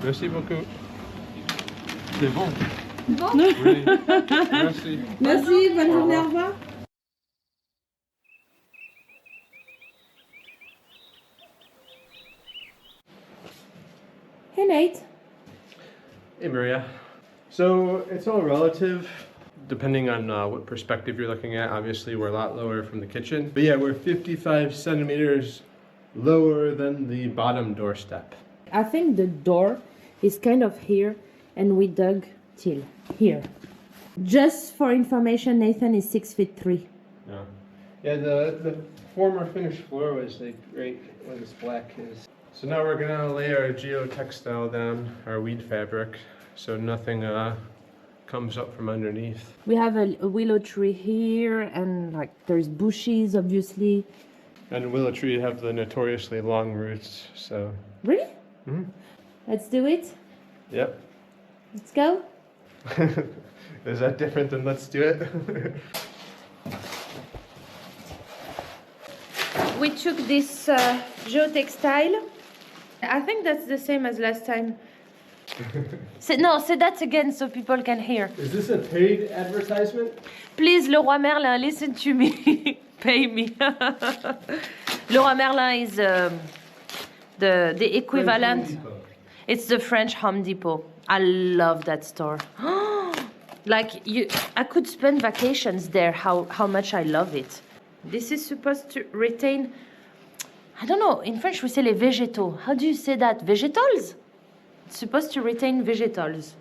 Merci beaucoup. C'est bon. Bon. Oui. Merci. Merci, bonne journée, au revoir. Hey Nate. Hey Maria. So it's all relative depending on what perspective you're looking at. Obviously we're a lot lower from the kitchen. But yeah, we're 55 centimeters lower than the bottom doorstep. I think the door is kind of here and we dug till here. Just for information, Nathan is 6'3". Yeah. Yeah, the former finished floor was like right where this black is. So now we're gonna lay our geotextile down, our weed fabric, so nothing comes up from underneath. We have a willow tree here and like there's bushes obviously. And willow tree have the notoriously long roots, so. Really? Mm-hmm. Let's do it. Yep. Let's go. Is that different than let's do it? We took this geotextile. I think that's the same as last time. Say that again so people can hear. Is this a paid advertisement? Please, Leroy Merlin, listen to me. Pay me. Leroy Merlin is the equivalent. It's the French Home Depot. I love that store. I could spend vacations there. How much I love it. This is supposed to retain. I don't know. In French, we say les végétaux. How do you say that? Vegetals? It's supposed to retain vegetals.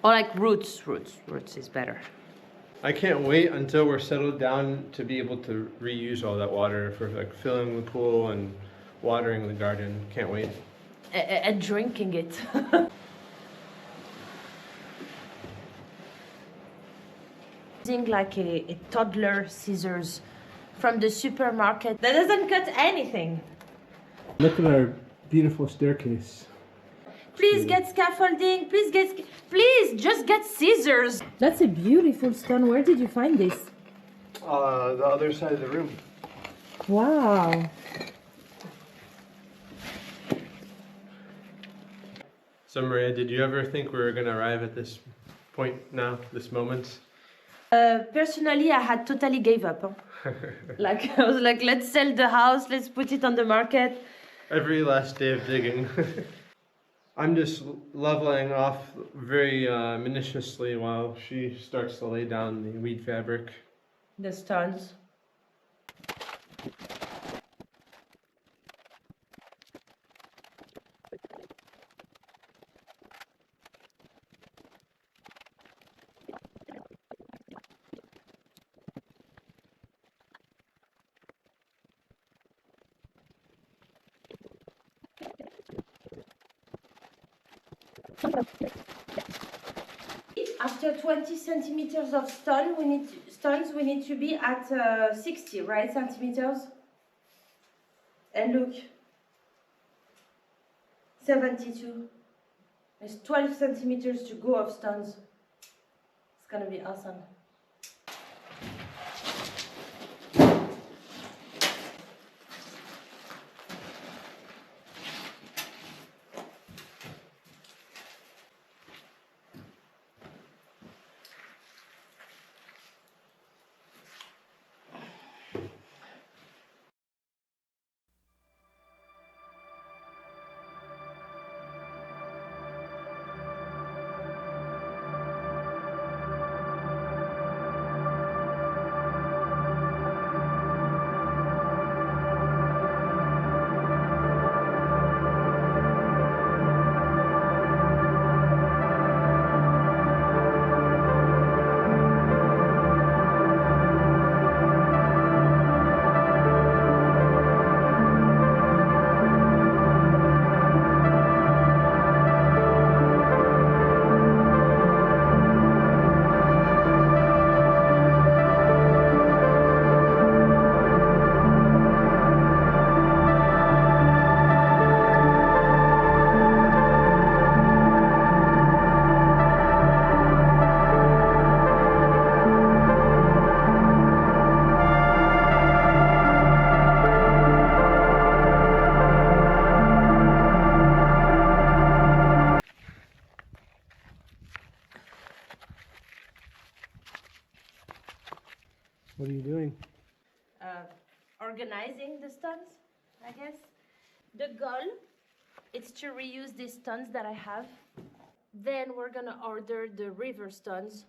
Or like roots. Roots is better. I can't wait until we're settled down to be able to reuse all that water for like filling the pool and watering the garden. Can't wait. And drinking it. Using like a toddler scissors from the supermarket that doesn't cut anything. Look at our beautiful staircase. Please get scaffolding. Please just get scissors. That's a beautiful stone. Where did you find this? The other side of the room. Wow. So Maria, did you ever think we were going to arrive at this point now, this moment? Personally, I had totally gave up. Huh? I was like, let's sell the house, let's put it on the market. Every last day of digging. I'm just leveling off very minutiously while she starts to lay down the weed fabric. The stones. After 20 centimeters of stones, we need to be at 60, right, centimeters? And look, 72. There's 12 centimeters to go of stones. It's gonna be awesome. organizing the stones, I guess. The goal is to reuse these stones that I have. Then we're gonna order the river stones,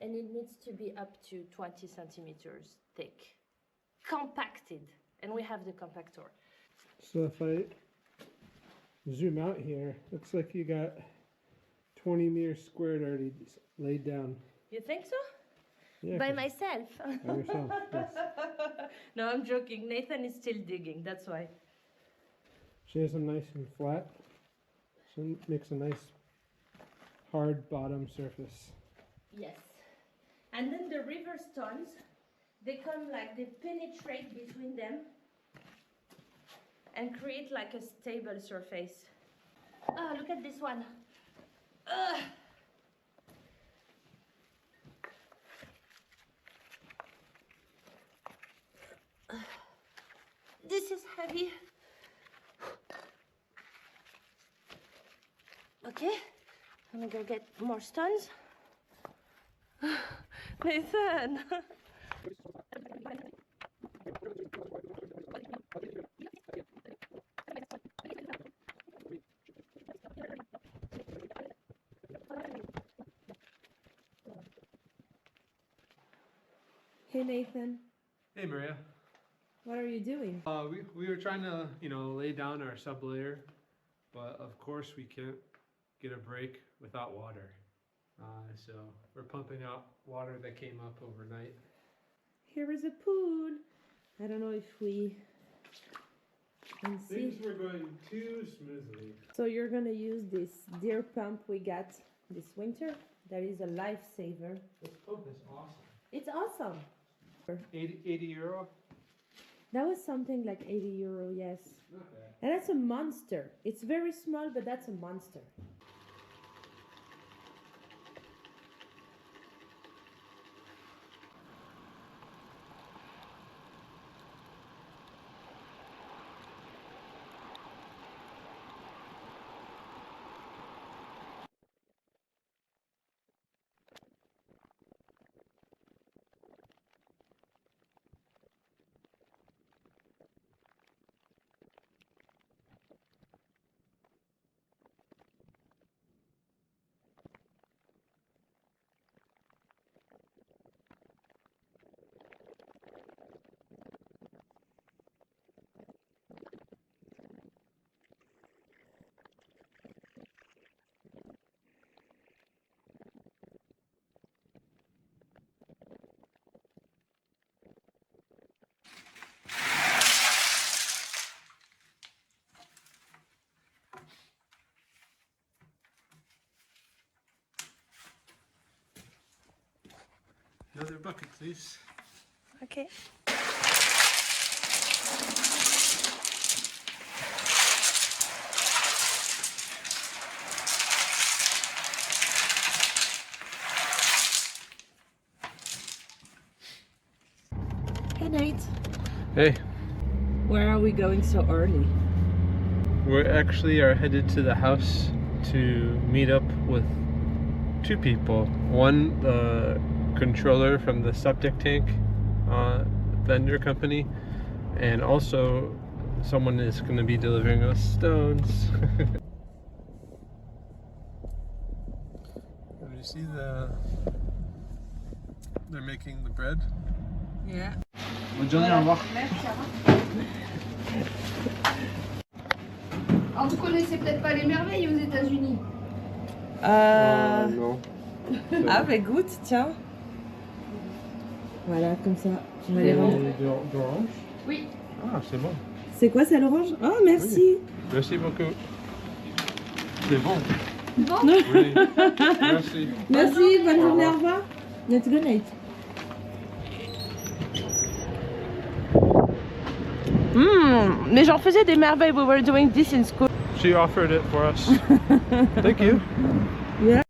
and it needs to be up to 20 centimeters thick, compacted, and we have the compactor. So if I zoom out here, looks like you got 20 meters squared already laid down. You think so? Yeah, By myself. by yourself, yes. No, I'm joking. Nathan is still digging, that's why. She has them nice and flat, so it makes a nice hard bottom surface. Yes. And then the river stones, they come like they penetrate between them and create like a stable surface. Oh, look at this one. Ugh. This is heavy. Okay, I'm gonna go get more stones. Nathan! Hey Nathan, Hey Maria. what are you doing? We were trying to, lay down our sublayer, but of course we can't get a break without water. So we're pumping out water that came up overnight. Here is a pool. I don't know if we can see. Things were going too smoothly. So you're gonna use this deer pump we got this winter. That is a lifesaver. This pump is awesome. It's awesome. 80 euro? That was something like 80 euro, yes. Not bad. And that's a monster. It's very small, but that's a monster. Another bucket, please. Okay. Hey Nate, Hey, where are we going so early? we actually are headed to the house to meet up with two people. One, the controller from the septic tank vendor company, and also someone is going to be delivering us stones. You see they're making the bread. Yeah. Bonne journée, au revoir. Alors, vous connaissez peut-être pas les merveilles aux États-Unis. Non. Ah, bah goûte, tiens. Voilà, comme ça. On va les rendre. D'orange? Oui. Ah, c'est bon. C'est quoi, c'est l'orange? Oh, merci. Merci beaucoup. C'est bon. Bon. Oui. Merci. Merci, bonne Au journée, au revoir. revoir. Let's go, Nate. Mais j'en faisais des merveilles. We were doing this in school. She offered it for us. Thank you. Yeah.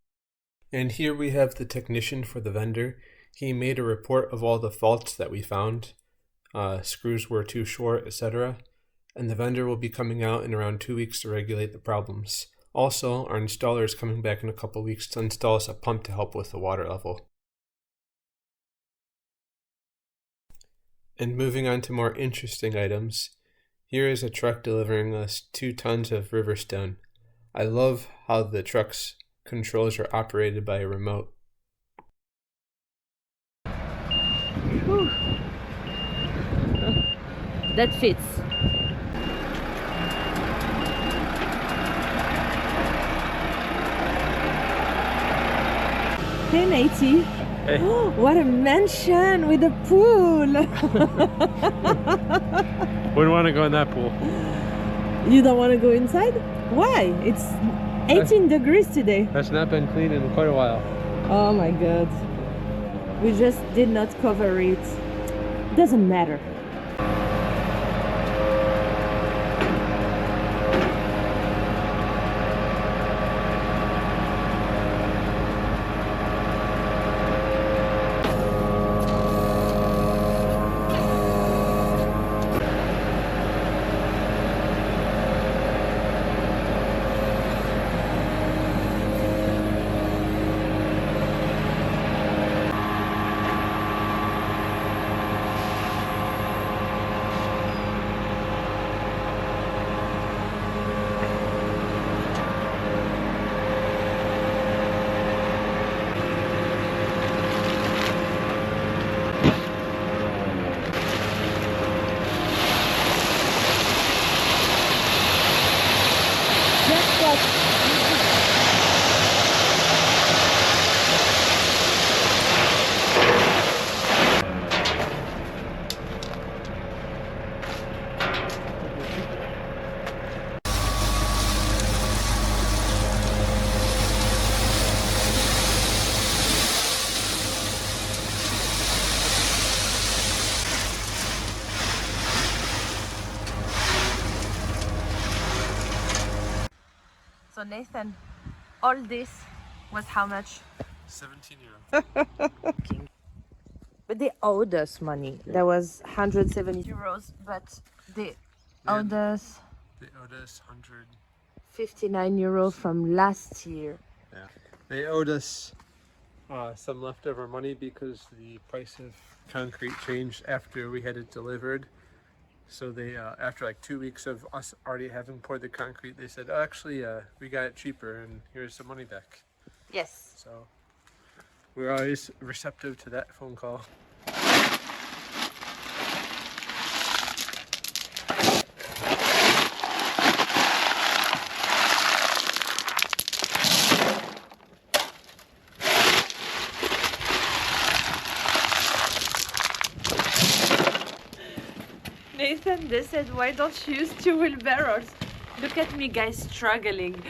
And here we have the technician for the vendor. He made a report of all the faults that we found. Screws were too short, etc. And the vendor will be coming out in around 2 weeks to regulate the problems. Also, our installer is coming back in a couple weeks to install us a pump to help with the water level. And moving on to more interesting items, here is a truck delivering us 2 tons of riverstone. I love how the truck's controls are operated by a remote. Whew. That fits. Hey matey. Hey. What a mansion with a pool. Wouldn't want to go in that pool. You don't want to go inside? Why? It's 18 degrees today. That's not been cleaned in quite a while. Oh my god. We just did not cover it. Doesn't matter. So Nathan, all this was how much? 17 euros. But they owed us money. That was 170 euros, but they owed us They owed us 59 euros from last year. Yeah. They owed us some leftover money because the price of concrete changed after we had it delivered. So they, after like 2 weeks of us already having poured the concrete, they said, oh, actually, we got it cheaper and here's some money back. Yes. So we're always receptive to that phone call. Nathan, they said, why don't you use 2 wheelbarrows? Look at me, guys, struggling.